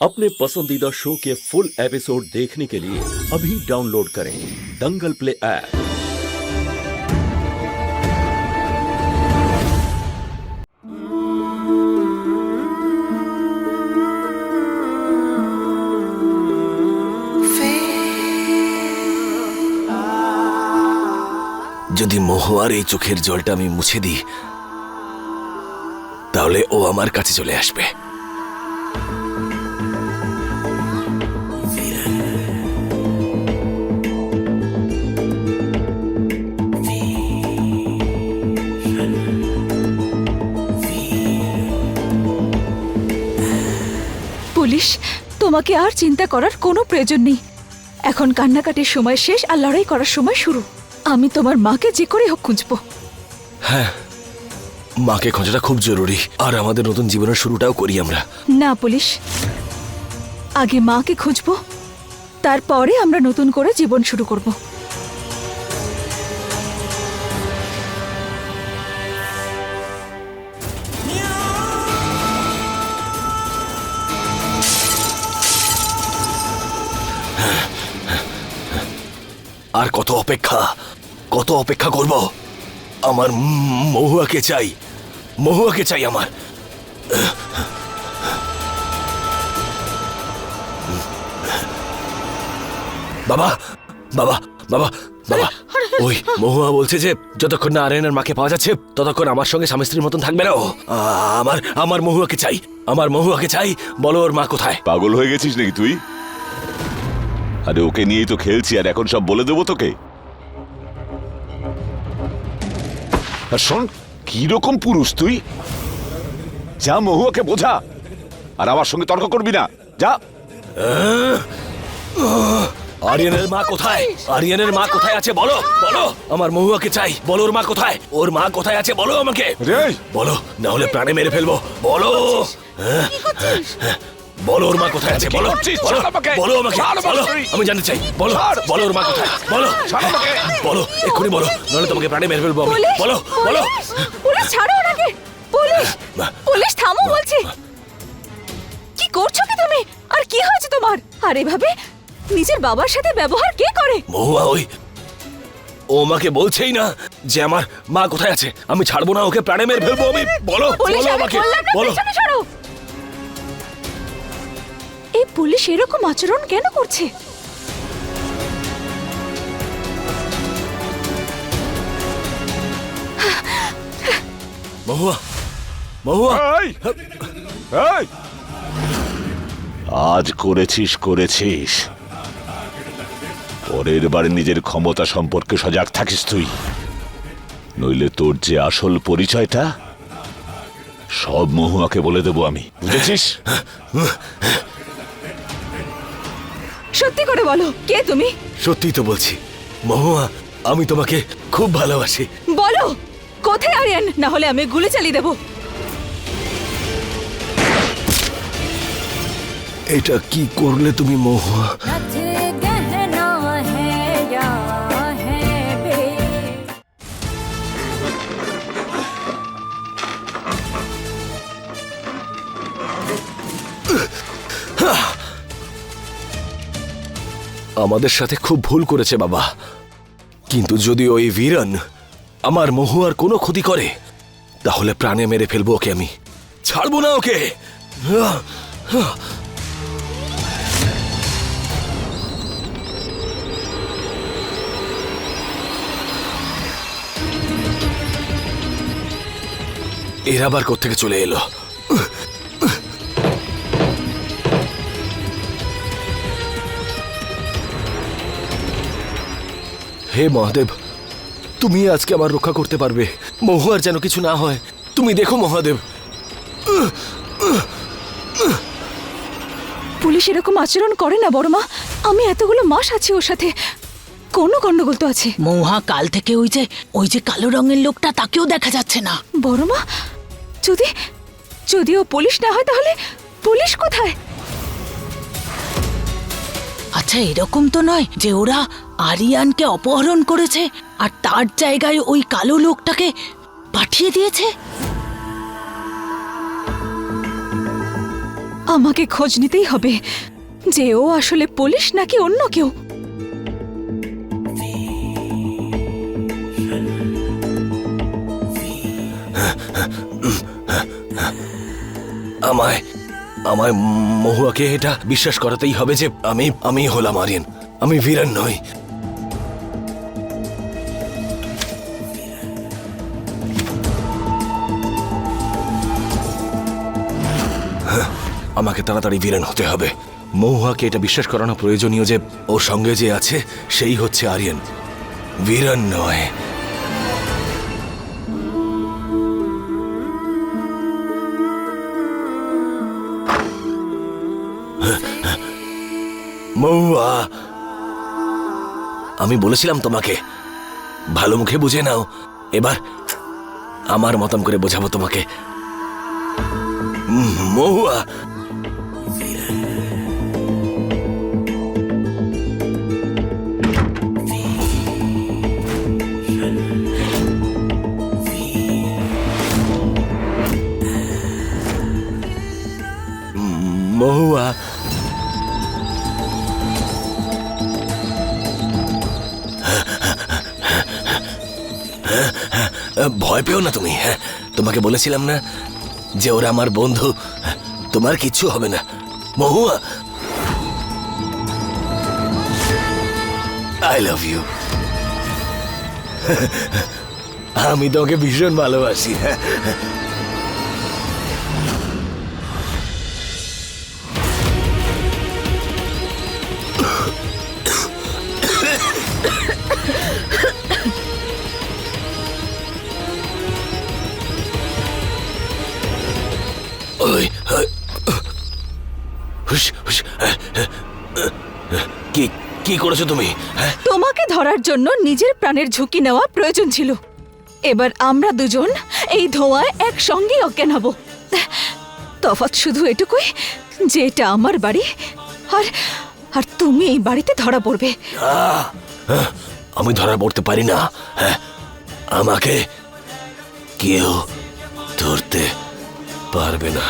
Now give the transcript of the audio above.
अपने पसंदीदा शो के फुल एपिसोड देखने के लिए अभी डाउनलोड करें दंगल प्ले ऐप। যদি মহুয়ার এই চোখের জলটা আমি মুছে দিই তাহলে ও আমার কাছে চলে আসবে। পুলিশ, তোমাকে আর চিন্তা করার কোনো প্রয়োজন নেই। এখন কান্নাকাটির সময় শেষ আর লড়াই করার সময় শুরু। আমি তোমার মাকে যে করে হোক খুঁজবো। হ্যাঁ, মাকে খোঁজাটা খুব জরুরি, আর আমাদের নতুন জীবনের শুরুটাও করি আমরা। না পুলিশ, আগে মাকে খুঁজবো, তারপরে আমরা নতুন করে জীবন শুরু করব। আর কত অপেক্ষা করব? আমার মহুয়াকে চাই, মহুয়াকে চাই আমার। বাবা বাবা বাবা বাবা, ওই মহুয়া বলছে যে যতক্ষণ না আরিয়ানের মাকে পাওয়া যাচ্ছে ততক্ষণ আমার সঙ্গে স্বামী স্ত্রীর মতন থাকবে না ও। আমার মহুয়াকে চাই, আমার মহুয়াকে চাই। বলো ওর মা কোথায়? পাগল হয়ে গেছিস নাকি তুই? আরে ওকে নিয়েই তো খেলছি, আর এখন সব বলে দেবো তোকে? আর শোন, কিরকম পুরুষ তুই? যা মহুয়াকে বোঝা, আর আমার সঙ্গে তর্ক করবি না, যা। আরিয়ানের মা কোথায়? আরিয়ানের মা কোথায় আছে বলো, বলো। আমার মহুয়াকে চাই, বলো ওর মা কোথায়? ওর মা কোথায় আছে বলো আমাকে, বলো, না হলে প্রাণে মেরে ফেলবো। বলো, বলো ওর মা কোথায় আছে, বলো, বলো আমাকে, বলো, আমি জানতে চাই, বলো, বলো ওর মা কোথায়, বলো, বলো, এক্ষুনি বলো, নাহলে তোমাকে প্রাণে মেরে ফেলবো আমি। বলো, বলো। পুলিশ, ছাড়ো ওনাকে। পুলিশ, পুলিশ থামো বলছি। কি করছো কি তুমি? আর কি হয়েছে তোমার? আর এভাবে নিজের বাবার সাথে ব্যবহার কে করে? মহুয়া, ও আমাকে বলছেই না যে আমার মা কোথায় আছে। আমি ছাড়বো না ওকে, প্রাণে মেরে ফেলবো আমি। বলো, বলো আমাকে, বলো। এই পুলিশ এরকম আচরণ কেন করছে? মহুয়া, মহুয়া, আজ করেছিস, পরের বারে নিজের ক্ষমতা সম্পর্কে সজাগ থাকিস তুই, নইলে তোর যে আসল পরিচয়টা সব মহুয়াকে বলে দেবো আমি, বুঝেছিস? সত্যি করে বলো, কে তুমি? সত্যি তো বলছি মহুয়া, আমি তোমাকে খুব ভালোবাসি। বলো, কোথায় আরিয়ান? না হলে আমি গুলি চালিয়ে দেবো। এটা কি করলে তুমি মহুয়া? আমাদের সাথে খুব ভুল করেছে বাবা, কিন্তু যদি ওই বীরন আমার মহুয়ার কোনো ক্ষতি করে তাহলে প্রাণে মেরে ফেলবো ওকে, আমি ছাড়বো না ওকে। এর আবার কোত্থেকে চলে এলো? হে মহাদেব, তুমি আজকে আমার রক্ষা করতে পারবে, মহুয়ার যেন কিছু না হয়। তুমি দেখো মহাদেব। পুলিশ এরকম আচরণ করে না বড়মা। আমি এতগুলো মাস আছি ওর সাথে, কোনো গন্ডগোল তো আছে। মহুয়া কাল থেকে ওই যে কালো রঙের লোকটা, তাকেও দেখা যাচ্ছে না। বড়মা, যদি ও পুলিশ না হয় তাহলে পুলিশ কোথায়? আচ্ছা, এরকম তো নয় যে ওরা আরিয়ানকে অপহরণ করেছে আর তার জায়গায় ওই কালো লোকটাকে পাঠিয়ে দিয়েছে? আমাকে খোঁজ নিতেই হবে যে ও আসলে পুলিশ নাকি অন্য কেউ। আমায় আমায় মহুয়াকে এটা বিশ্বাস করাতেই হবে যে আমি হলাম আরিয়ান, আমি বীরান নই। আমাকে তাড়াতাড়ি বীরান হতে হবে। মহুয়াকে এটা বিশ্বাস করানো প্রয়োজনীয় যে ওর সঙ্গে যে আছে সেই হচ্ছে আরিয়ান, বীরান নয়। মহুয়া, আমি বলেছিলাম তোমাকে ভালো মুখে বুঝে নাও। এবার আমার মতন করে বোঝাবো তোমাকে। মহুয়া, মহুয়া, ভয় পেও না তুমি। হ্যাঁ, তোমাকে বলেছিলাম না যে ওরা আমার বন্ধু, তোমার কিচ্ছু হবে না। মহুয়া, আই লাভ ইউ। আমি তোমাকে ভীষণ ভালোবাসি। ওই, হুশ, হুশ। কি করেছো তুমি? হ্যাঁ, তোমাকে ধরার জন্য নিজের প্রাণের ঝুঁকি নেওয়া প্রয়োজন ছিল। এবার আমরা দুজন এই ধোঁয়ায় একসঙ্গে অজ্ঞান হব। তফাৎ শুধু এটুকুই যে এটা আমার বাড়ি, আর আর তুমি এই বাড়িতে ধরা পড়বে। আমি ধরা পড়তে পারি না। হ্যাঁ, আমাকে কেউ ধরতে পারবে না।